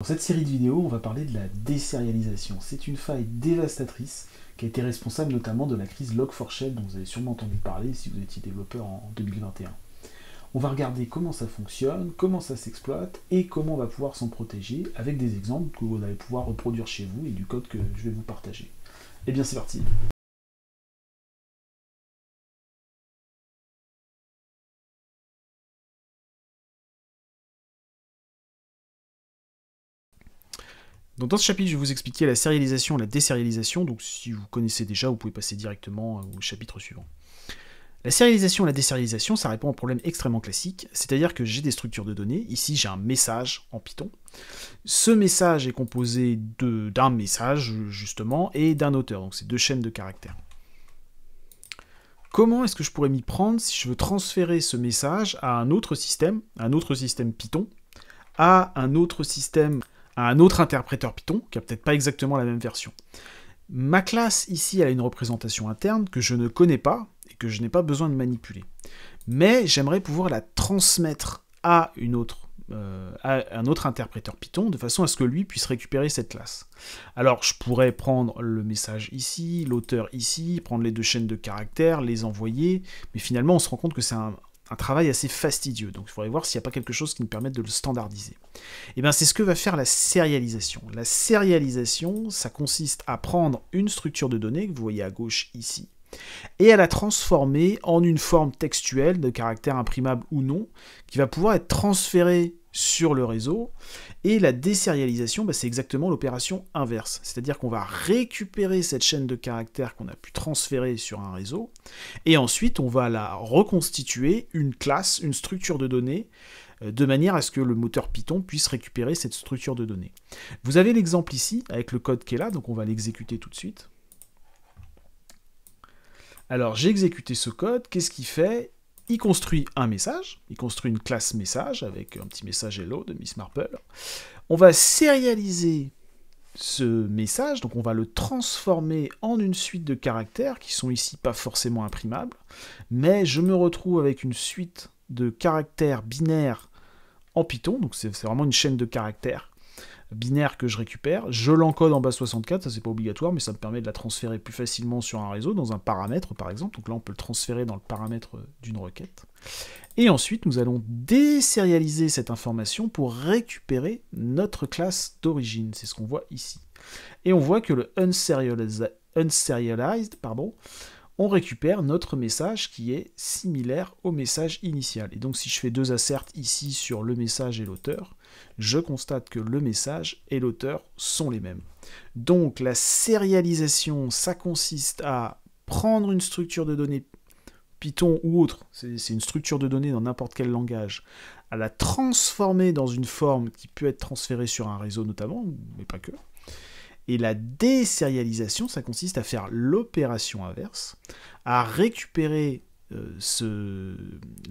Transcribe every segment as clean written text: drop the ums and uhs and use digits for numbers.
Dans cette série de vidéos, on va parler de la désérialisation. C'est une faille dévastatrice qui a été responsable notamment de la crise Log4Shell dont vous avez sûrement entendu parler si vous étiez développeur en 2021. On va regarder comment ça fonctionne, comment ça s'exploite et comment on va pouvoir s'en protéger avec des exemples que vous allez pouvoir reproduire chez vous et du code que je vais vous partager. Et bien c'est parti. Donc dans ce chapitre, je vais vous expliquer la sérialisation et la désérialisation. Donc si vous connaissez déjà, vous pouvez passer directement au chapitre suivant. La sérialisation et la désérialisation, ça répond à un problème extrêmement classique, c'est-à-dire que j'ai des structures de données. Ici, j'ai un message en Python. Ce message est composé d'un message, justement, et d'un auteur. Donc c'est deux chaînes de caractères. Comment est-ce que je pourrais m'y prendre si je veux transférer ce message à un autre système Python, à un autre interpréteur Python, qui n'a peut-être pas exactement la même version. Ma classe, ici, elle a une représentation interne que je ne connais pas et que je n'ai pas besoin de manipuler. Mais j'aimerais pouvoir la transmettre à un autre interpréteur Python, de façon à ce que lui puisse récupérer cette classe. Alors, je pourrais prendre le message ici, l'auteur ici, prendre les deux chaînes de caractères, les envoyer, mais finalement, on se rend compte que c'est un travail assez fastidieux. Donc il faudrait voir s'il n'y a pas quelque chose qui nous permette de le standardiser. Et bien c'est ce que va faire la sérialisation. La sérialisation, ça consiste à prendre une structure de données, que vous voyez à gauche ici, et à la transformer en une forme textuelle de caractère imprimable ou non, qui va pouvoir être transférée sur le réseau. Et la désérialisation, c'est exactement l'opération inverse. C'est-à-dire qu'on va récupérer cette chaîne de caractères qu'on a pu transférer sur un réseau, et ensuite on va la reconstituer, une classe, une structure de données, de manière à ce que le moteur Python puisse récupérer cette structure de données. Vous avez l'exemple ici, avec le code qui est là, donc on va l'exécuter tout de suite. Alors j'ai exécuté ce code, qu'est-ce qu'il fait ? Il construit un message, il construit une classe message avec un petit message hello de Miss Marple. On va sérialiser ce message, donc on va le transformer en une suite de caractères qui sont ici pas forcément imprimables, mais je me retrouve avec une suite de caractères binaires en Python, donc c'est vraiment une chaîne de caractères binaire que je récupère, je l'encode en base 64, ça c'est pas obligatoire, mais ça me permet de la transférer plus facilement sur un réseau, dans un paramètre par exemple, donc là on peut le transférer dans le paramètre d'une requête. Et ensuite nous allons désérialiser cette information pour récupérer notre classe d'origine, c'est ce qu'on voit ici. Et on voit que le unserialized, on récupère notre message qui est similaire au message initial. Et donc si je fais deux asserts ici sur le message et l'auteur, je constate que le message et l'auteur sont les mêmes. Donc la sérialisation, ça consiste à prendre une structure de données Python ou autre, c'est une structure de données dans n'importe quel langage, à la transformer dans une forme qui peut être transférée sur un réseau notamment, mais pas que. Et la désérialisation, ça consiste à faire l'opération inverse, à récupérer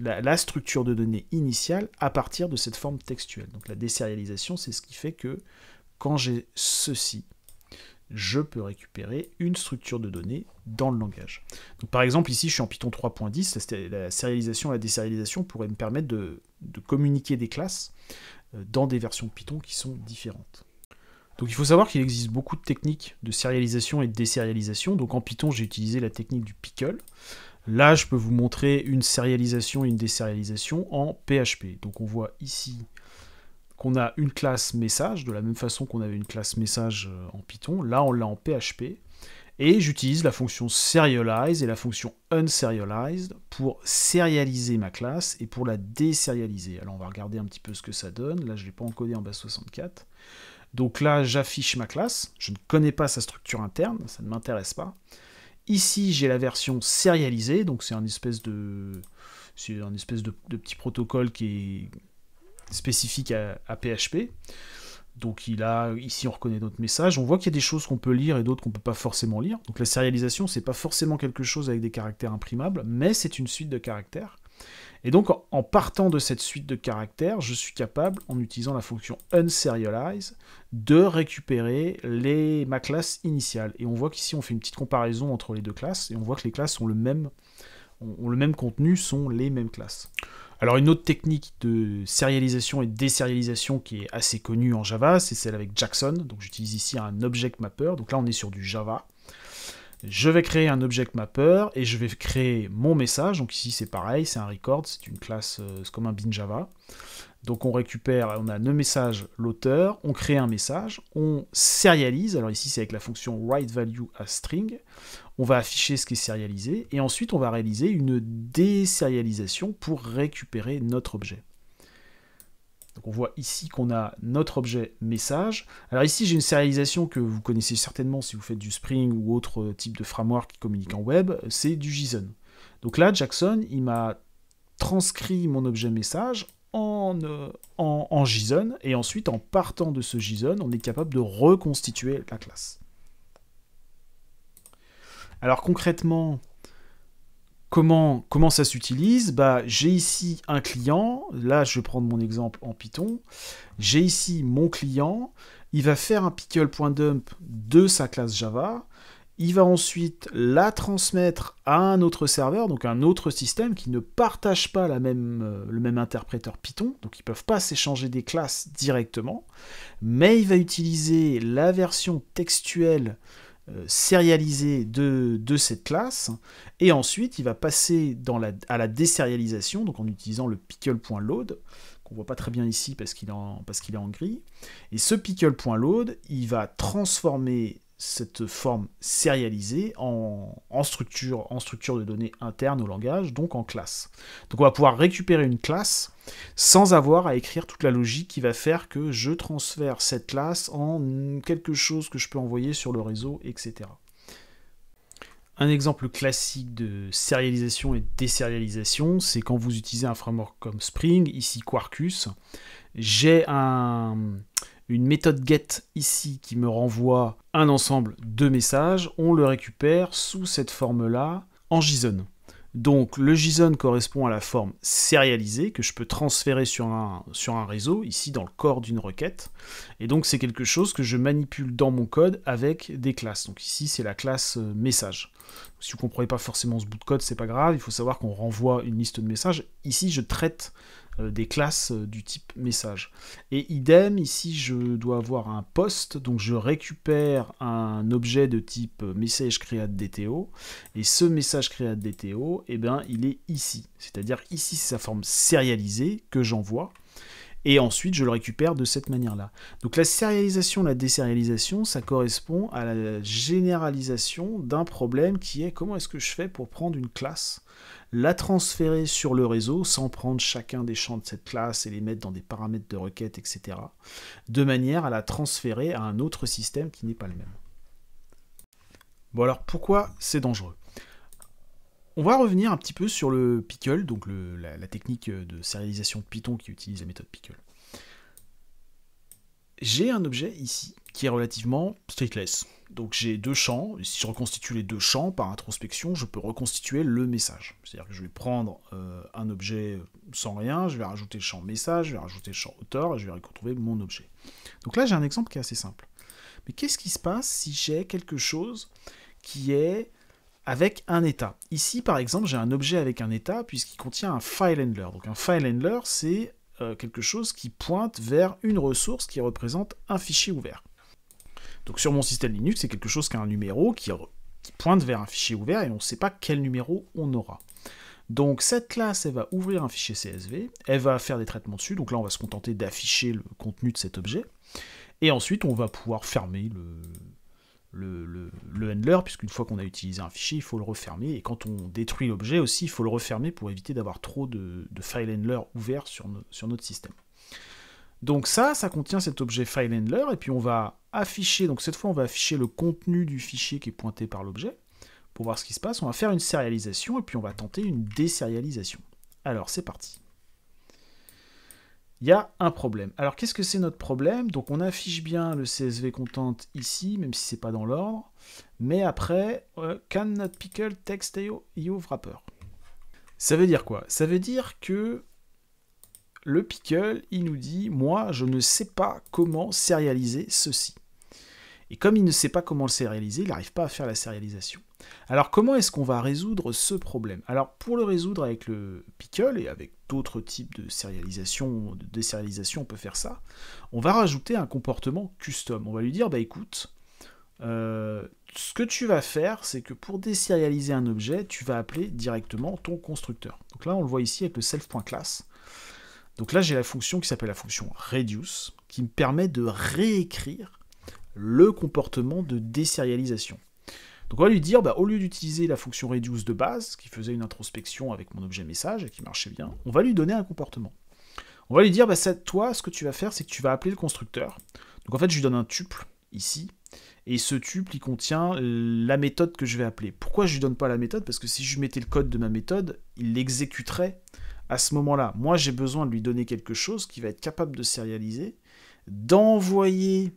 la structure de données initiale à partir de cette forme textuelle. Donc la désérialisation, c'est ce qui fait que quand j'ai ceci, je peux récupérer une structure de données dans le langage. Donc par exemple, ici, je suis en Python 3.10, la sérialisation et la désérialisation pourraient me permettre de communiquer des classes dans des versions de Python qui sont différentes. Donc il faut savoir qu'il existe beaucoup de techniques de sérialisation et de désérialisation. Donc en Python, j'ai utilisé la technique du pickle. Là, je peux vous montrer une sérialisation et une désérialisation en PHP. Donc on voit ici qu'on a une classe message, de la même façon qu'on avait une classe message en Python. Là, on l'a en PHP. Et j'utilise la fonction serialize et la fonction unserialized pour sérialiser ma classe et pour la désérialiser. Alors on va regarder un petit peu ce que ça donne. Là, je ne l'ai pas encodé en base 64. Donc là, j'affiche ma classe. Je ne connais pas sa structure interne, ça ne m'intéresse pas. Ici, j'ai la version sérialisée, donc c'est un espèce de petit protocole qui est spécifique à PHP. Donc ici, on reconnaît notre message. On voit qu'il y a des choses qu'on peut lire et d'autres qu'on ne peut pas forcément lire. Donc la sérialisation, c'est pas forcément quelque chose avec des caractères imprimables, mais c'est une suite de caractères. Et donc, en partant de cette suite de caractères, je suis capable, en utilisant la fonction unserialize, de récupérer ma classe initiale. Et on voit qu'ici, on fait une petite comparaison entre les deux classes, et on voit que les classes ont le même contenu, sont les mêmes classes. Alors une autre technique de sérialisation et de désérialisation qui est assez connue en Java, c'est celle avec Jackson. Donc j'utilise ici un object mapper. Donc là on est sur du Java. Je vais créer un object mapper et je vais créer mon message. Donc ici c'est pareil, c'est un record, c'est une classe, c'est comme un bin Java. Donc on récupère, on a le message, l'auteur, on crée un message, on sérialise. Alors ici c'est avec la fonction writeValue as string. On va afficher ce qui est sérialisé et ensuite on va réaliser une désérialisation pour récupérer notre objet. Donc on voit ici qu'on a notre objet message. Alors ici j'ai une sérialisation que vous connaissez certainement si vous faites du Spring ou autre type de framework qui communique en web, c'est du JSON. Donc là Jackson il m'a transcrit mon objet message en JSON et ensuite en partant de ce JSON on est capable de reconstituer la classe. Alors concrètement, comment ça s'utilise? J'ai ici un client, là je vais prendre mon exemple en Python, j'ai ici mon client, il va faire un pickle.dump de sa classe Java, il va ensuite la transmettre à un autre serveur, donc un autre système qui ne partage pas le même interpréteur Python, donc ils ne peuvent pas s'échanger des classes directement, mais il va utiliser la version textuelle sérialisée de cette classe, et ensuite il va passer à la désérialisation, donc en utilisant le pickle.load, qu'on voit pas très bien ici parce qu'il est en gris, et ce pickle.load, il va transformer cette forme sérialisée en structure de données interne au langage, donc en classe. Donc on va pouvoir récupérer une classe sans avoir à écrire toute la logique qui va faire que je transfère cette classe en quelque chose que je peux envoyer sur le réseau, etc. Un exemple classique de sérialisation et de désérialisation, c'est quand vous utilisez un framework comme Spring, ici Quarkus. J'ai une méthode get ici qui me renvoie un ensemble de messages, on le récupère sous cette forme-là en JSON. Donc le JSON correspond à la forme sérialisée que je peux transférer sur un réseau, ici dans le corps d'une requête. Et donc c'est quelque chose que je manipule dans mon code avec des classes. Donc ici c'est la classe message. Si vous ne comprenez pas forcément ce bout de code, c'est pas grave, il faut savoir qu'on renvoie une liste de messages. Ici je traite des classes du type message. Et idem, ici je dois avoir un post, donc je récupère un objet de type message create DTO, et ce message create DTO, eh ben, il est ici. C'est-à-dire ici c'est sa forme sérialisée que j'envoie, et ensuite je le récupère de cette manière-là. Donc la sérialisation, la désérialisation, ça correspond à la généralisation d'un problème qui est comment est-ce que je fais pour prendre une classe, la transférer sur le réseau sans prendre chacun des champs de cette classe et les mettre dans des paramètres de requête, etc. de manière à la transférer à un autre système qui n'est pas le même. Bon alors pourquoi c'est dangereux? On va revenir un petit peu sur le pickle, donc la technique de sérialisation de Python qui utilise la méthode pickle. J'ai un objet ici qui est relativement stateless. Donc j'ai deux champs, et si je reconstitue les deux champs par introspection, je peux reconstituer le message. C'est-à-dire que je vais prendre un objet sans rien, je vais rajouter le champ message, je vais rajouter le champ auteur, et je vais retrouver mon objet. Donc là j'ai un exemple qui est assez simple. Mais qu'est-ce qui se passe si j'ai quelque chose qui est avec un état? Ici par exemple j'ai un objet avec un état puisqu'il contient un file handler. Donc un file handler c'est quelque chose qui pointe vers une ressource qui représente un fichier ouvert. Donc sur mon système Linux, c'est quelque chose qui a un numéro qui pointe vers un fichier ouvert et on ne sait pas quel numéro on aura. Donc cette classe, elle va ouvrir un fichier CSV, elle va faire des traitements dessus, donc là on va se contenter d'afficher le contenu de cet objet, et ensuite on va pouvoir fermer le handler, puisqu'une fois qu'on a utilisé un fichier, il faut le refermer, et quand on détruit l'objet aussi, il faut le refermer pour éviter d'avoir trop de file handler ouverts sur notre système. Donc ça contient cet objet file handler, et puis on va afficher, donc cette fois on va afficher le contenu du fichier qui est pointé par l'objet, pour voir ce qui se passe. On va faire une sérialisation, et puis on va tenter une désérialisation. Alors c'est parti. Il y a un problème. Alors qu'est-ce que c'est notre problème? Donc on affiche bien le CSV content ici, même si c'est pas dans l'ordre, mais après, cannot pickle text IO wrapper. Ça veut dire quoi? Ça veut dire que le pickle, il nous dit, moi, je ne sais pas comment sérialiser ceci. Et comme il ne sait pas comment le sérialiser, il n'arrive pas à faire la sérialisation. Alors comment est-ce qu'on va résoudre ce problème? Alors pour le résoudre avec le pickle et avec d'autres types de sérialisation, de désérialisation, on peut faire ça. On va rajouter un comportement custom. On va lui dire, bah écoute, ce que tu vas faire, c'est que pour désérialiser un objet, tu vas appeler directement ton constructeur. Donc là, on le voit ici avec le self.class. Donc là, j'ai la fonction qui s'appelle la fonction reduce, qui me permet de réécrire le comportement de désérialisation. Donc on va lui dire, bah, au lieu d'utiliser la fonction reduce de base, qui faisait une introspection avec mon objet message et qui marchait bien, on va lui donner un comportement. On va lui dire, bah, toi, ce que tu vas faire, c'est que tu vas appeler le constructeur. Donc en fait, je lui donne un tuple, ici, et ce tuple, il contient la méthode que je vais appeler. Pourquoi je lui donne pas la méthode? Parce que si je mettais le code de ma méthode, il l'exécuterait à ce moment-là. Moi, j'ai besoin de lui donner quelque chose qui va être capable de sérialiser, d'envoyer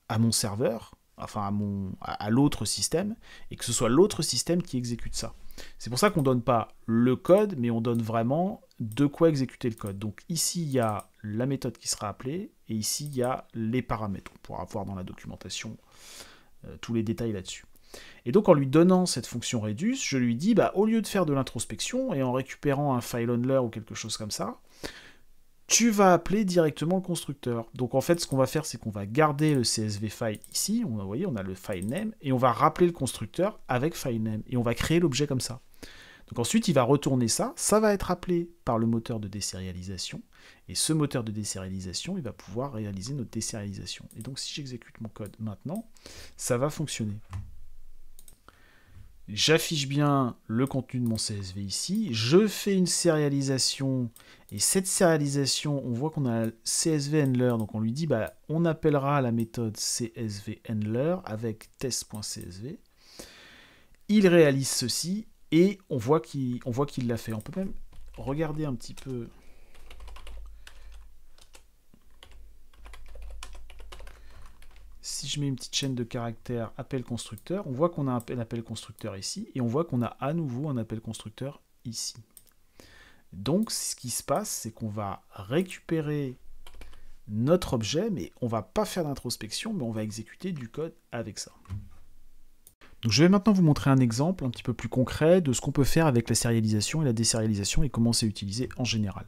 à mon serveur, enfin à l'autre système, et que ce soit l'autre système qui exécute ça. C'est pour ça qu'on ne donne pas le code, mais on donne vraiment de quoi exécuter le code. Donc ici, il y a la méthode qui sera appelée, et ici, il y a les paramètres. On pourra voir dans la documentation tous les détails là-dessus. Et donc en lui donnant cette fonction reduce, je lui dis, bah, au lieu de faire de l'introspection, et en récupérant un file handler ou quelque chose comme ça, tu vas appeler directement le constructeur. Donc en fait, ce qu'on va faire, c'est qu'on va garder le CSV file ici, vous voyez, on a le file name, et on va rappeler le constructeur avec file name, et on va créer l'objet comme ça. Donc ensuite, il va retourner ça, ça va être appelé par le moteur de désérialisation, et ce moteur de désérialisation, il va pouvoir réaliser notre désérialisation. Et donc si j'exécute mon code maintenant, ça va fonctionner. J'affiche bien le contenu de mon CSV ici, je fais une sérialisation, et cette sérialisation, on voit qu'on a CSV handler, donc on lui dit, bah, on appellera la méthode CSV handler avec test.csv, il réalise ceci, et on voit qu'il l'a fait. On peut même regarder un petit peu. Si je mets une petite chaîne de caractères appel constructeur, on voit qu'on a un appel constructeur ici, et on voit qu'on a à nouveau un appel constructeur ici. Donc ce qui se passe, c'est qu'on va récupérer notre objet, mais on ne va pas faire d'introspection, mais on va exécuter du code avec ça. Donc je vais maintenant vous montrer un exemple un petit peu plus concret de ce qu'on peut faire avec la sérialisation et la désérialisation et comment c'est utilisé en général.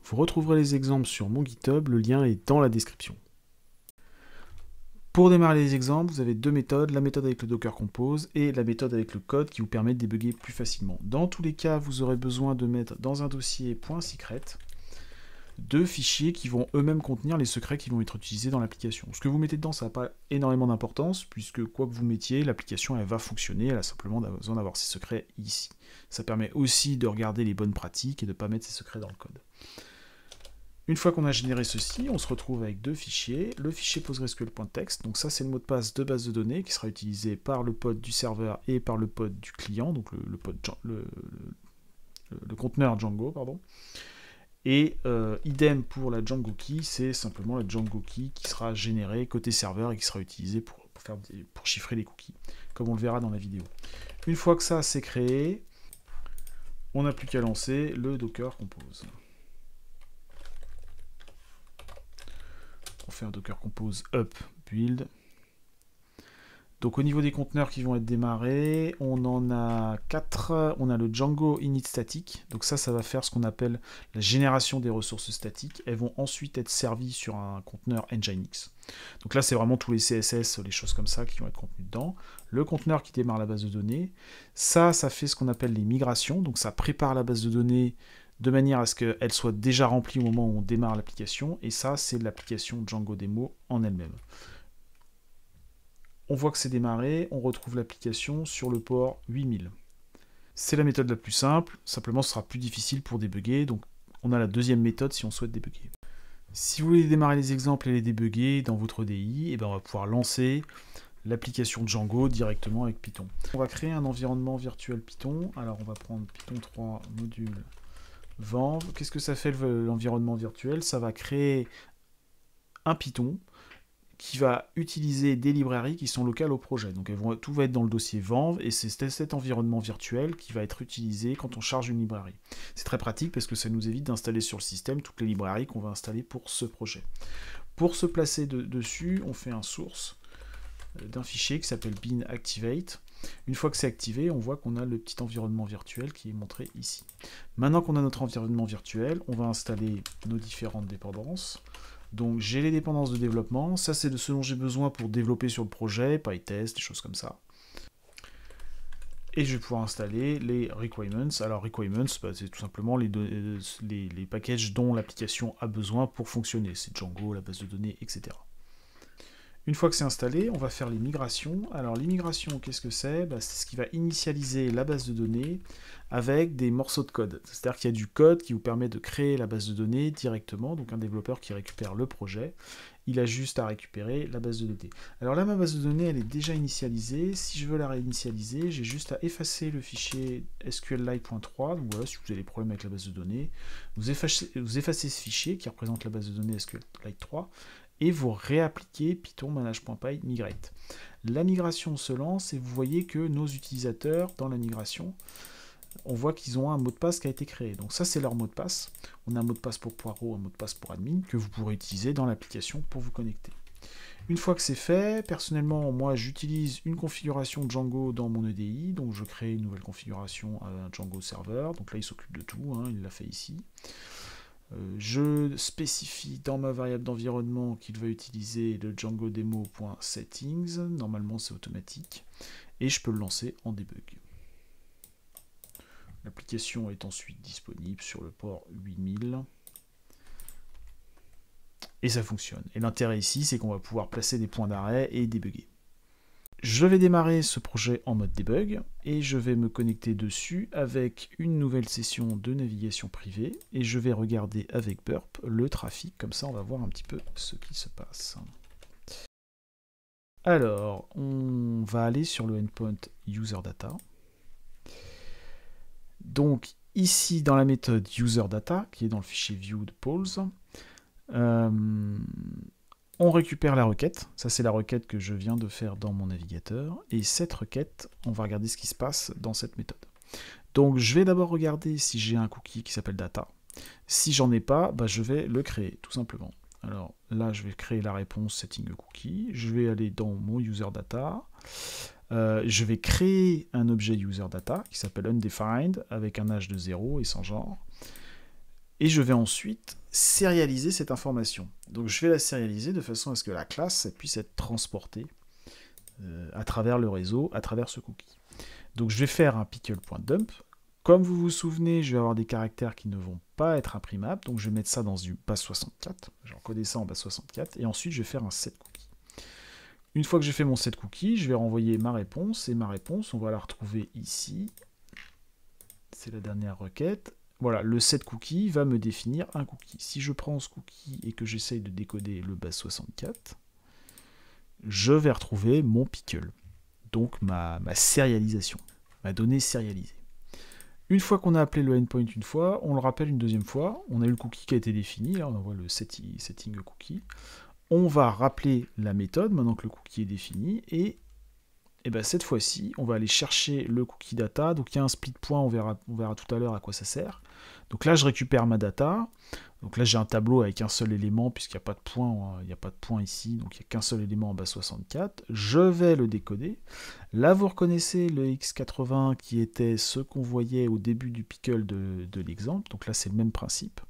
Vous retrouverez les exemples sur mon GitHub, le lien est dans la description. Pour démarrer les exemples, vous avez deux méthodes, la méthode avec le Docker Compose et la méthode avec le code qui vous permet de débugger plus facilement. Dans tous les cas, vous aurez besoin de mettre dans un dossier .secret deux fichiers qui vont eux-mêmes contenir les secrets qui vont être utilisés dans l'application. Ce que vous mettez dedans, ça n'a pas énormément d'importance, puisque quoi que vous mettiez, l'application elle va fonctionner, elle a simplement besoin d'avoir ses secrets ici. Ça permet aussi de regarder les bonnes pratiques et de ne pas mettre ses secrets dans le code. Une fois qu'on a généré ceci, on se retrouve avec deux fichiers, le fichier PostgreSQL.txt, donc ça c'est le mot de passe de base de données qui sera utilisé par le pod du serveur et par le pod du client, donc le conteneur Django, pardon. Et idem pour la Django Key, c'est simplement la Django Key qui sera générée côté serveur et qui sera utilisée pour chiffrer les cookies, comme on le verra dans la vidéo. Une fois que ça c'est créé, on n'a plus qu'à lancer le Docker Compose. On fait un Docker Compose up build. Donc au niveau des conteneurs qui vont être démarrés, on en a 4. On a le Django init static. Donc ça va faire ce qu'on appelle la génération des ressources statiques. Elles vont ensuite être servies sur un conteneur Nginx. Donc là, c'est vraiment tous les CSS, les choses comme ça qui vont être contenues dedans. Le conteneur qui démarre la base de données. Ça fait ce qu'on appelle les migrations. Donc ça prépare la base de données de manière à ce qu'elle soit déjà remplie au moment où on démarre l'application. Et ça, c'est l'application Django Demo en elle-même. On voit que c'est démarré, on retrouve l'application sur le port 8000. C'est la méthode la plus simple, simplement ce sera plus difficile pour débugger, donc on a la deuxième méthode si on souhaite débugger. Si vous voulez démarrer les exemples et les débugger dans votre DI, on va pouvoir lancer l'application Django directement avec Python. On va créer un environnement virtuel Python, alors on va prendre Python 3 module Venv. Qu'est-ce que ça fait l'environnement virtuel? Ça va créer un Python qui va utiliser des librairies qui sont locales au projet. Donc tout va être dans le dossier Venv, et c'est cet environnement virtuel qui va être utilisé quand on charge une librairie. C'est très pratique parce que ça nous évite d'installer sur le système toutes les librairies qu'on va installer pour ce projet. Pour se placer dessus, on fait un source d'un fichier qui s'appelle bin activate. Une fois que c'est activé, on voit qu'on a le petit environnement virtuel qui est montré ici. Maintenant qu'on a notre environnement virtuel, on va installer nos différentes dépendances. Donc j'ai les dépendances de développement, ça c'est de ce dont j'ai besoin pour développer sur le projet, PyTest, des choses comme ça. Et je vais pouvoir installer les requirements. Alors requirements, bah, c'est tout simplement les packages dont l'application a besoin pour fonctionner. C'est Django, la base de données, etc. Une fois que c'est installé, on va faire les migrations. Alors les migrations, qu'est-ce que c'est? Bah, c'est ce qui va initialiser la base de données avec des morceaux de code. C'est-à-dire qu'il y a du code qui vous permet de créer la base de données directement. Donc un développeur qui récupère le projet, il a juste à récupérer la base de données. Alors là, ma base de données, elle est déjà initialisée. Si je veux la réinitialiser, j'ai juste à effacer le fichier SQLite.3. Donc voilà, si vous avez des problèmes avec la base de données, vous effacez ce fichier qui représente la base de données SQLite 3 et vous réappliquez Python manage.py migrate. La migration se lance et vous voyez que nos utilisateurs, dans la migration, on voit qu'ils ont un mot de passe qui a été créé. Donc ça, c'est leur mot de passe. On a un mot de passe pour Poirot, un mot de passe pour admin, que vous pourrez utiliser dans l'application pour vous connecter. Une fois que c'est fait, personnellement, moi, j'utilise une configuration Django dans mon EDI. Donc je crée une nouvelle configuration à un Django serveur. Donc là, il s'occupe de tout, hein, il l'a fait ici. Je spécie dans ma variable d'environnement qu'il va utiliser le Django demo.settings. Normalement, c'est automatique. Et je peux le lancer en debug. L'application est ensuite disponible sur le port 8000. Et ça fonctionne. Et l'intérêt ici, c'est qu'on va pouvoir placer des points d'arrêt et débugger. Je vais démarrer ce projet en mode debug et je vais me connecter dessus avec une nouvelle session de navigation privée et je vais regarder avec Burp le trafic, comme ça on va voir un petit peu ce qui se passe. Alors, on va aller sur le endpoint user-data. Donc ici dans la méthode user-data, qui est dans le fichier viewed-polls, on récupère la requête, ça c'est la requête que je viens de faire dans mon navigateur, et cette requête, on va regarder ce qui se passe dans cette méthode. Donc je vais d'abord regarder si j'ai un cookie qui s'appelle data. Si j'en ai pas, bah, je vais le créer, tout simplement. Alors là, je vais créer la réponse setting cookie, je vais aller dans mon user data, je vais créer un objet user data qui s'appelle undefined, avec un âge de 0 et sans genre. Et je vais ensuite sérialiser cette information. Donc je vais la sérialiser de façon à ce que la classe puisse être transportée à travers le réseau, à travers ce cookie. Donc je vais faire un pickle.dump. Comme vous vous souvenez, je vais avoir des caractères qui ne vont pas être imprimables, donc je vais mettre ça dans du base 64. J'ai encodé ça en base 64, et ensuite je vais faire un set cookie. Une fois que j'ai fait mon set cookie, je vais renvoyer ma réponse, et ma réponse, on va la retrouver ici. C'est la dernière requête. Voilà, le set cookie va me définir un cookie. Si je prends ce cookie et que j'essaye de décoder le base 64, je vais retrouver mon pickle. Donc ma sérialisation, ma donnée sérialisée. Une fois qu'on a appelé le endpoint une fois, on le rappelle une deuxième fois. On a eu le cookie qui a été défini, là on voit le setting cookie. On va rappeler la méthode maintenant que le cookie est défini et ben cette fois-ci, on va aller chercher le cookie data. Donc il y a un split point, on verra tout à l'heure à quoi ça sert. Donc là, je récupère ma data. Donc là, j'ai un tableau avec un seul élément, puisqu'il n'y a pas de point, il n'y a pas de point ici, donc il n'y a qu'un seul élément en base 64. Je vais le décoder. Là, vous reconnaissez le x80 qui était ce qu'on voyait au début du pickle de l'exemple. Donc là, c'est le même principe.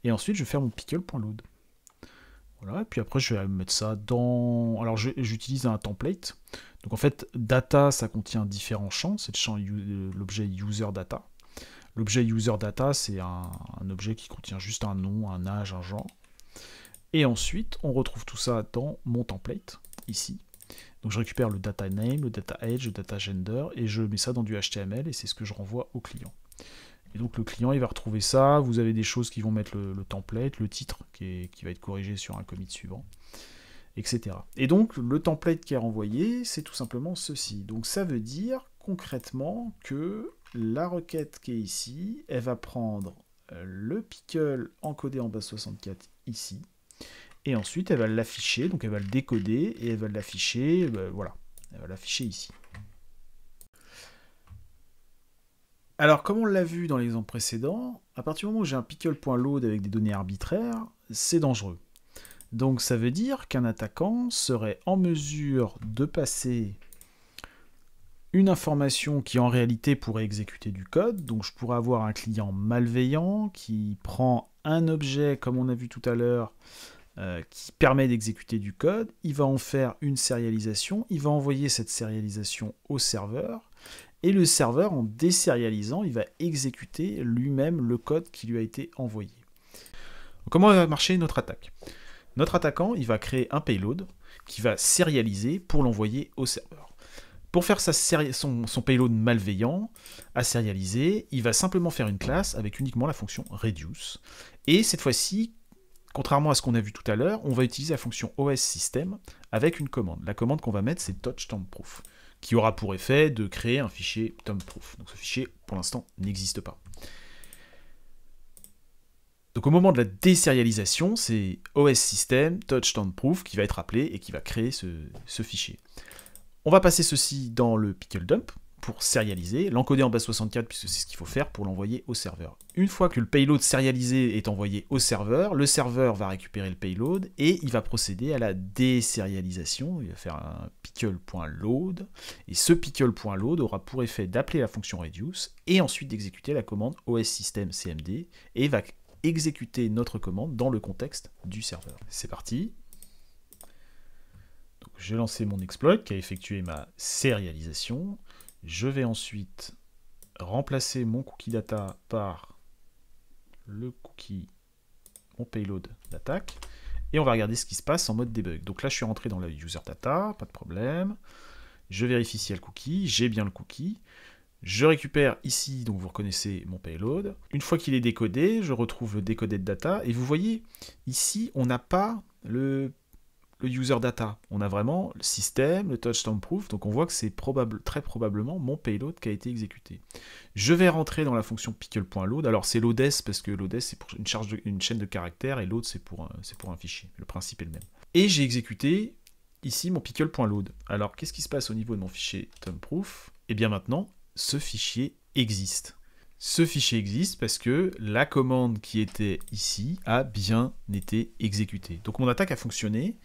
Et ensuite, je vais faire mon pickle.load. Voilà, et puis après, je vais mettre ça dans... Alors, j'utilise un template. Donc en fait, data, ça contient différents champs. C'est l'objet user data. L'objet user data, c'est un objet qui contient juste un nom, un âge, un genre. Et ensuite, on retrouve tout ça dans mon template, ici. Donc je récupère le data name, le data age, le data gender, et je mets ça dans du HTML, et c'est ce que je renvoie au client. Et donc le client, il va retrouver ça. Vous avez des choses qui vont mettre le template, le titre, qui va être corrigé sur un commit suivant, etc. Et donc, le template qui est renvoyé, c'est tout simplement ceci. Donc, ça veut dire concrètement que la requête qui est ici, elle va prendre le pickle encodé en base 64 ici, et ensuite, elle va l'afficher, donc elle va le décoder, et elle va l'afficher, voilà, elle va l'afficher ici. Alors, comme on l'a vu dans l'exemple précédent, à partir du moment où j'ai un pickle.load avec des données arbitraires, c'est dangereux. Donc ça veut dire qu'un attaquant serait en mesure de passer une information qui en réalité pourrait exécuter du code. Donc je pourrais avoir un client malveillant qui prend un objet, comme on a vu tout à l'heure, qui permet d'exécuter du code, il va en faire une sérialisation, il va envoyer cette sérialisation au serveur, et le serveur, en désérialisant, il va exécuter lui-même le code qui lui a été envoyé. Donc, comment va marcher notre attaque? Notre attaquant, il va créer un payload qui va sérialiser pour l'envoyer au serveur. Pour faire son payload malveillant à sérialiser, il va simplement faire une classe avec uniquement la fonction reduce, et cette fois-ci, contrairement à ce qu'on a vu tout à l'heure, on va utiliser la fonction OS_system avec une commande. La commande qu'on va mettre, c'est touch_temp_proof, qui aura pour effet de créer un fichier temp_proof. Donc ce fichier, pour l'instant, n'existe pas. Donc au moment de la désérialisation, c'est OS_system touch_temp_proof qui va être appelé et qui va créer ce fichier. On va passer ceci dans le pickle dump pour sérialiser, l'encoder en base 64 puisque c'est ce qu'il faut faire pour l'envoyer au serveur. Une fois que le payload sérialisé est envoyé au serveur, le serveur va récupérer le payload et il va procéder à la désérialisation. Il va faire un pickle.load et ce pickle.load aura pour effet d'appeler la fonction reduce et ensuite d'exécuter la commande OS_system_cmd et va exécuter notre commande dans le contexte du serveur. C'est parti. J'ai lancé mon exploit qui a effectué ma sérialisation. Je vais ensuite remplacer mon cookie data par le cookie, mon payload d'attaque. Et on va regarder ce qui se passe en mode debug. Donc là, je suis rentré dans la user data, pas de problème. Je vérifie s'il y a le cookie, j'ai bien le cookie. Je récupère ici, donc vous reconnaissez mon payload. Une fois qu'il est décodé, je retrouve le décodé de data. Et vous voyez, ici, on n'a pas le user data. On a vraiment le système, le touch_temp_proof, donc on voit que c'est très probablement mon payload qui a été exécuté. Je vais rentrer dans la fonction pickle.load. Alors c'est loads parce que loads c'est pour une chaîne de caractères et load c'est pour un fichier. Le principe est le même. Et j'ai exécuté ici mon pickle.load. Alors qu'est-ce qui se passe au niveau de mon fichier temp_proof? Et bien maintenant, ce fichier existe. Ce fichier existe parce que la commande qui était ici a bien été exécutée. Donc mon attaque a fonctionné,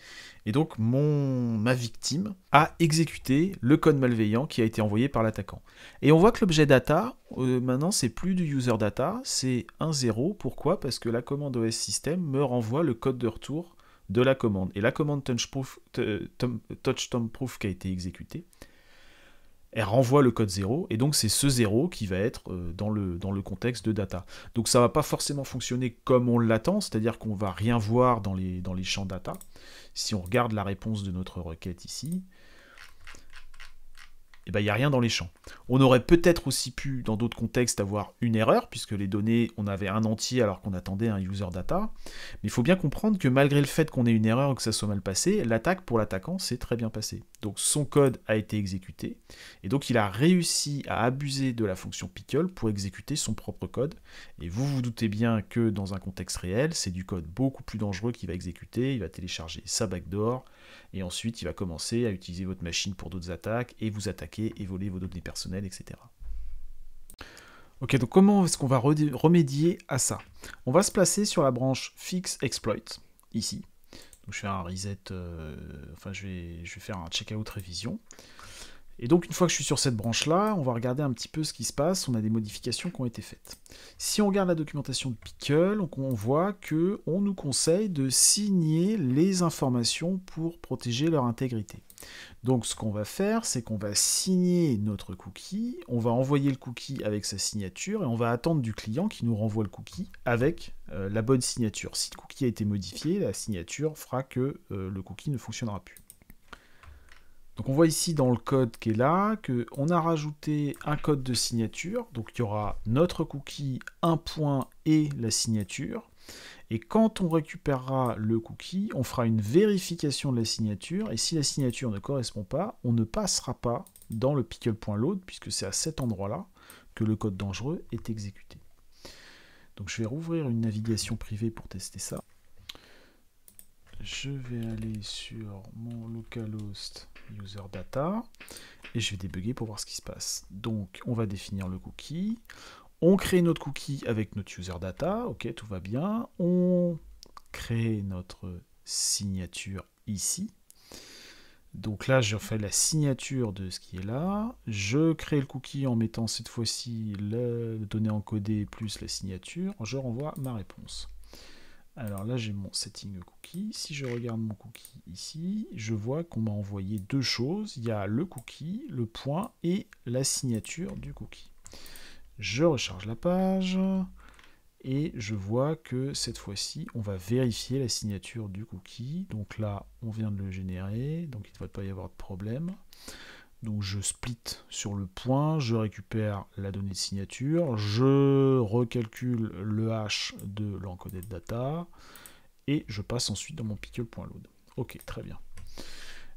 et donc ma victime a exécuté le code malveillant qui a été envoyé par l'attaquant. Et on voit que l'objet data, maintenant c'est plus du user data, c'est un 0. Pourquoi? Parce que la commande OS_system me renvoie le code de retour de la commande. Et la commande touch_temp_proof qui a été exécutée, elle renvoie le code 0, et donc c'est ce 0 qui va être dans le contexte de data. Donc ça ne va pas forcément fonctionner comme on l'attend, c'est-à-dire qu'on ne va rien voir dans les champs data. Si on regarde la réponse de notre requête ici, eh ben, il n'y a rien dans les champs. On aurait peut-être aussi pu, dans d'autres contextes, avoir une erreur, puisque les données, on avait un entier alors qu'on attendait un user data. Mais il faut bien comprendre que malgré le fait qu'on ait une erreur ou que ça soit mal passé, l'attaque pour l'attaquant s'est très bien passée. Donc son code a été exécuté, et donc il a réussi à abuser de la fonction pickle pour exécuter son propre code. Et vous vous doutez bien que dans un contexte réel, c'est du code beaucoup plus dangereux qu'il va exécuter. Il va télécharger sa backdoor, et ensuite il va commencer à utiliser votre machine pour d'autres attaques, et vous attaquer et voler vos données personnelles, etc. Ok, donc comment est-ce qu'on va remédier à ça? On va se placer sur la branche fix exploit, ici. Donc je vais faire un reset, je vais faire un checkout révision. Et donc une fois que je suis sur cette branche-là, on va regarder un petit peu ce qui se passe. On a des modifications qui ont été faites. Si on regarde la documentation de Pickle, on voit qu'on nous conseille de signer les informations pour protéger leur intégrité. Donc ce qu'on va faire, c'est qu'on va signer notre cookie, on va envoyer le cookie avec sa signature, et on va attendre du client qui nous renvoie le cookie avec la bonne signature. Si le cookie a été modifié, la signature fera que le cookie ne fonctionnera plus. Donc on voit ici dans le code qui est là, qu'on a rajouté un code de signature, donc il y aura notre cookie, un point et la signature. Et quand on récupérera le cookie, on fera une vérification de la signature, et si la signature ne correspond pas, on ne passera pas dans le pickle.load, puisque c'est à cet endroit-là que le code dangereux est exécuté. Donc je vais rouvrir une navigation privée pour tester ça. Je vais aller sur mon localhost user data, et je vais débugger pour voir ce qui se passe. Donc on va définir le cookie. On crée notre cookie avec notre user data, ok, tout va bien. On crée notre signature ici. Donc là, je fais la signature de ce qui est là. Je crée le cookie en mettant cette fois-ci la donnée encodée plus la signature. Je renvoie ma réponse. Alors là, j'ai mon setting cookie. Si je regarde mon cookie ici, je vois qu'on m'a envoyé deux choses. Il y a le cookie, le point et la signature du cookie. Je recharge la page. Et je vois que cette fois-ci, on va vérifier la signature du cookie. Donc là, on vient de le générer, donc il ne devrait pas y avoir de problème. Donc je split sur le point, je récupère la donnée de signature, je recalcule le hash de l'encoded data, et je passe ensuite dans mon pickle.load. Ok, très bien.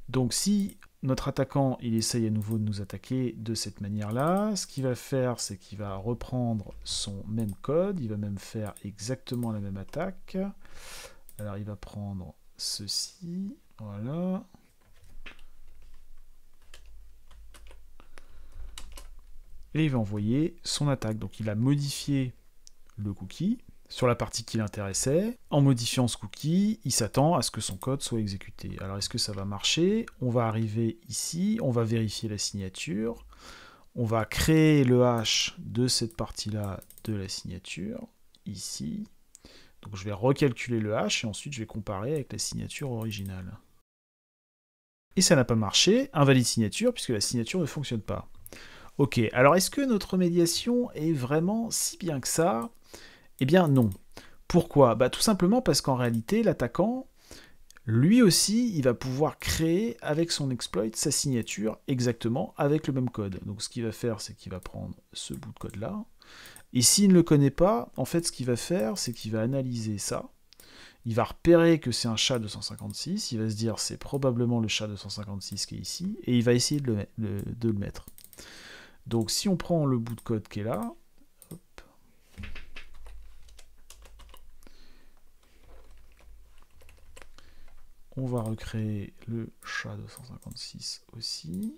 Donc si notre attaquant il essaye à nouveau de nous attaquer de cette manière-là, ce qu'il va faire, c'est qu'il va reprendre son même code, il va même faire exactement la même attaque. Alors il va prendre ceci, voilà. Et il va envoyer son attaque. Donc il a modifié le cookie sur la partie qui l'intéressait. En modifiant ce cookie, il s'attend à ce que son code soit exécuté. Alors est-ce que ça va marcher? On va arriver ici, on va vérifier la signature, on va créer le hash de cette partie-là de la signature, ici. Donc je vais recalculer le hash et ensuite je vais comparer avec la signature originale. Et ça n'a pas marché, invalide signature, puisque la signature ne fonctionne pas. Ok, alors est-ce que notre remédiation est vraiment si bien que ça? Eh bien non. Pourquoi? Bah, tout simplement parce qu'en réalité, l'attaquant, lui aussi, il va pouvoir créer avec son exploit sa signature exactement avec le même code. Donc ce qu'il va faire, c'est qu'il va prendre ce bout de code-là. Et s'il ne le connaît pas, en fait, ce qu'il va faire, c'est qu'il va analyser ça. Il va repérer que c'est un SHA-256. Il va se dire, c'est probablement le SHA-256 qui est ici. Et il va essayer de le mettre. Donc si on prend le bout de code qui est là, hop, on va recréer le SHA-256 aussi.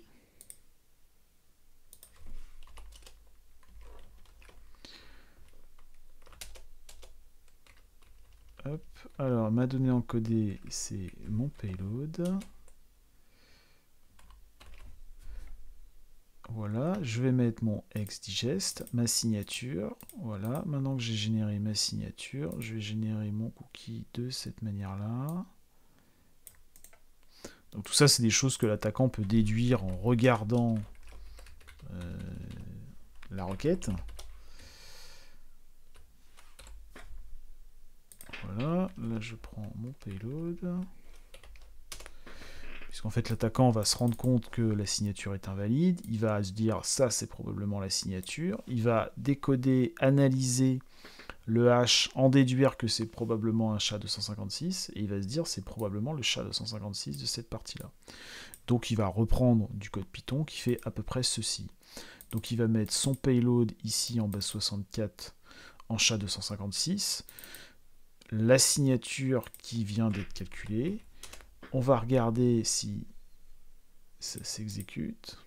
Hop, alors ma donnée encodée, c'est mon payload. Voilà, je vais mettre mon exdigest, ma signature. Voilà, maintenant que j'ai généré ma signature, je vais générer mon cookie de cette manière-là. Donc tout ça, c'est des choses que l'attaquant peut déduire en regardant la requête. Voilà, là je prends mon payload. Puisqu'en fait l'attaquant va se rendre compte que la signature est invalide, il va se dire ça c'est probablement la signature, il va décoder, analyser le hash, en déduire que c'est probablement un SHA-256, et il va se dire c'est probablement le SHA-256 de cette partie-là. Donc il va reprendre du code Python qui fait à peu près ceci. Donc il va mettre son payload ici en base 64 en SHA-256, la signature qui vient d'être calculée. On va regarder si ça s'exécute.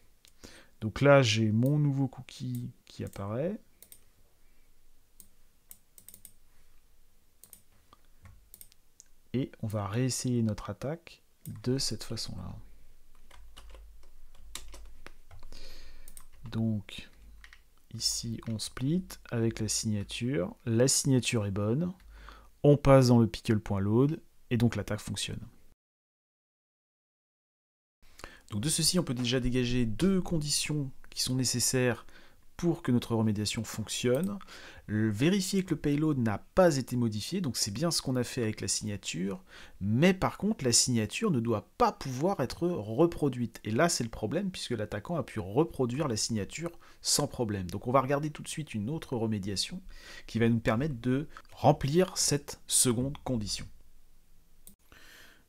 Donc là, j'ai mon nouveau cookie qui apparaît. Et on va réessayer notre attaque de cette façon-là. Donc, ici, on split avec la signature. La signature est bonne. On passe dans le pickle.load et donc l'attaque fonctionne. Donc de ceci, on peut déjà dégager deux conditions qui sont nécessaires pour que notre remédiation fonctionne. Vérifier que le payload n'a pas été modifié, donc c'est bien ce qu'on a fait avec la signature, mais par contre la signature ne doit pas pouvoir être reproduite. Et là c'est le problème puisque l'attaquant a pu reproduire la signature sans problème. Donc on va regarder tout de suite une autre remédiation qui va nous permettre de remplir cette seconde condition.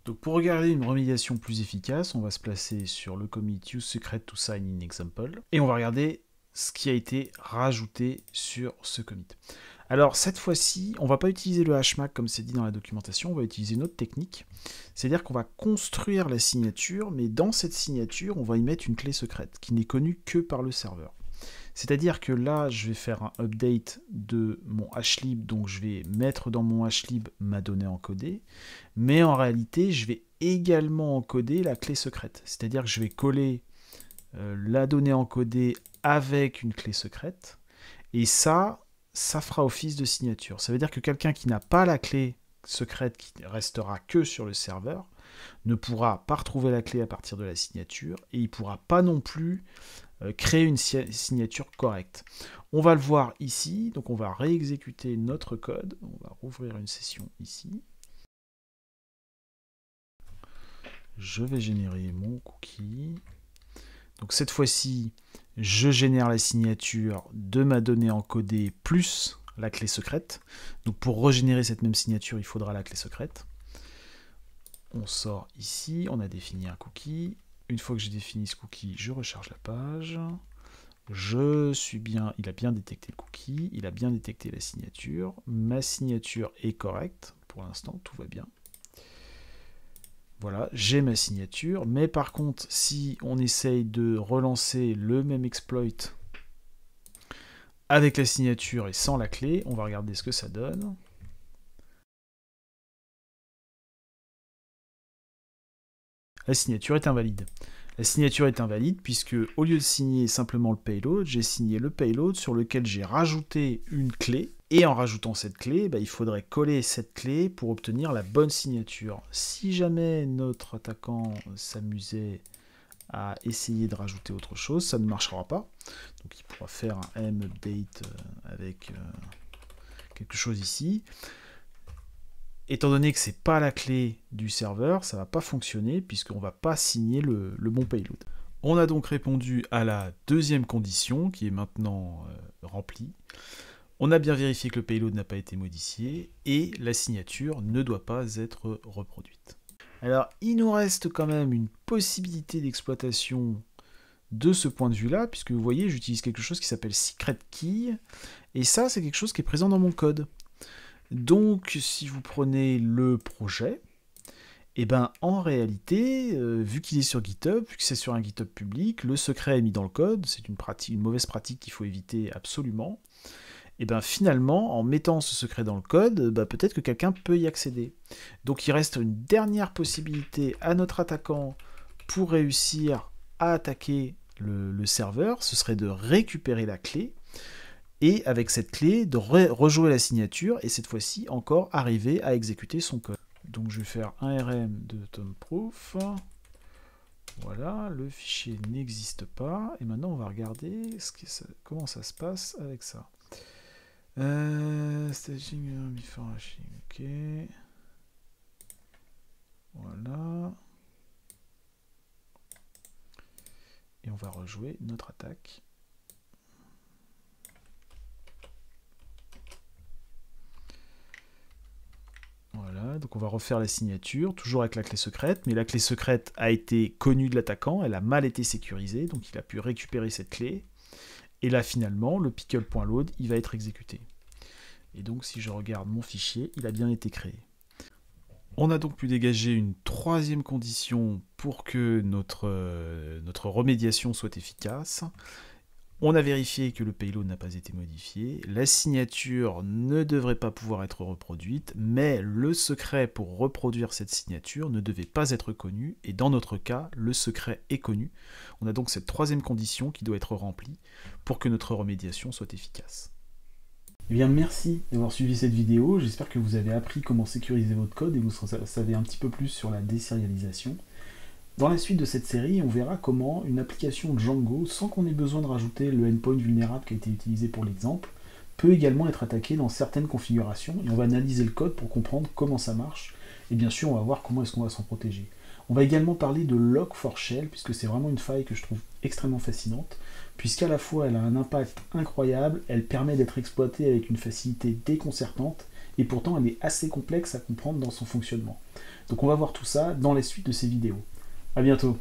Donc pour regarder une remédiation plus efficace, on va se placer sur le commit use secret to sign in example et on va regarder ce qui a été rajouté sur ce commit. Alors cette fois-ci, on ne va pas utiliser le hashMac comme c'est dit dans la documentation, on va utiliser une autre technique, c'est-à-dire qu'on va construire la signature, mais dans cette signature, on va y mettre une clé secrète qui n'est connue que par le serveur. C'est-à-dire que là, je vais faire un update de mon hlib, donc je vais mettre dans mon hlib ma donnée encodée, mais en réalité, je vais également encoder la clé secrète. C'est-à-dire que je vais coller la donnée encodée avec une clé secrète, et ça fera office de signature. Ça veut dire que quelqu'un qui n'a pas la clé secrète, qui restera que sur le serveur, ne pourra pas retrouver la clé à partir de la signature, et il ne pourra pas non plus créer une signature correcte. On va le voir ici, donc on va réexécuter notre code, on va rouvrir une session ici. Je vais générer mon cookie. Donc cette fois-ci, je génère la signature de ma donnée encodée plus la clé secrète. Donc pour régénérer cette même signature, il faudra la clé secrète. On sort ici, on a défini un cookie. Une fois que j'ai défini ce cookie, je recharge la page. Il a bien détecté le cookie, il a bien détecté la signature. Ma signature est correcte, pour l'instant, tout va bien. Voilà, j'ai ma signature, mais par contre, si on essaye de relancer le même exploit avec la signature et sans la clé, on va regarder ce que ça donne. La signature est invalide. La signature est invalide puisque, au lieu de signer simplement le payload, j'ai signé le payload sur lequel j'ai rajouté une clé. Et en rajoutant cette clé, il faudrait coller cette clé pour obtenir la bonne signature. Si jamais notre attaquant s'amusait à essayer de rajouter autre chose, ça ne marchera pas. Donc il pourra faire un mupdate avec quelque chose ici. Étant donné que c'est pas la clé du serveur, ça va pas fonctionner puisqu'on va pas signer le bon payload. On a donc répondu à la deuxième condition qui est maintenant remplie. On a bien vérifié que le payload n'a pas été modifié et la signature ne doit pas être reproduite. Alors il nous reste quand même une possibilité d'exploitation de ce point de vue-là, puisque vous voyez, j'utilise quelque chose qui s'appelle Secret Key, et ça c'est quelque chose qui est présent dans mon code. Donc, si vous prenez le projet, et en réalité, vu qu'il est sur GitHub, vu que c'est sur un GitHub public, le secret est mis dans le code, c'est une mauvaise pratique qu'il faut éviter absolument. Et finalement, en mettant ce secret dans le code, peut-être que quelqu'un peut y accéder. Donc il reste une dernière possibilité à notre attaquant pour réussir à attaquer le serveur, ce serait de récupérer la clé, et avec cette clé, de rejouer la signature, et cette fois-ci encore arriver à exécuter son code. Donc je vais faire un rm de tomproof. Voilà, le fichier n'existe pas. Et maintenant on va regarder comment ça se passe avec ça. Staging before hashing, ok. Voilà. Et on va rejouer notre attaque. Voilà, donc on va refaire la signature, toujours avec la clé secrète, mais la clé secrète a été connue de l'attaquant, elle a mal été sécurisée, donc il a pu récupérer cette clé, et là finalement, le pickle.load, il va être exécuté. Et donc si je regarde mon fichier, il a bien été créé. On a donc pu dégager une troisième condition pour que notre remédiation soit efficace. On a vérifié que le payload n'a pas été modifié, la signature ne devrait pas pouvoir être reproduite, mais le secret pour reproduire cette signature ne devait pas être connu, et dans notre cas, le secret est connu. On a donc cette troisième condition qui doit être remplie pour que notre remédiation soit efficace. Eh bien, merci d'avoir suivi cette vidéo, j'espère que vous avez appris comment sécuriser votre code et vous savez un petit peu plus sur la désérialisation. Dans la suite de cette série, on verra comment une application Django, sans qu'on ait besoin de rajouter le endpoint vulnérable qui a été utilisé pour l'exemple, peut également être attaquée dans certaines configurations, et on va analyser le code pour comprendre comment ça marche, et bien sûr on va voir comment est-ce qu'on va s'en protéger. On va également parler de Log4Shell, puisque c'est vraiment une faille que je trouve extrêmement fascinante, puisqu'à la fois elle a un impact incroyable, elle permet d'être exploitée avec une facilité déconcertante, et pourtant elle est assez complexe à comprendre dans son fonctionnement. Donc on va voir tout ça dans la suite de ces vidéos. À bientôt.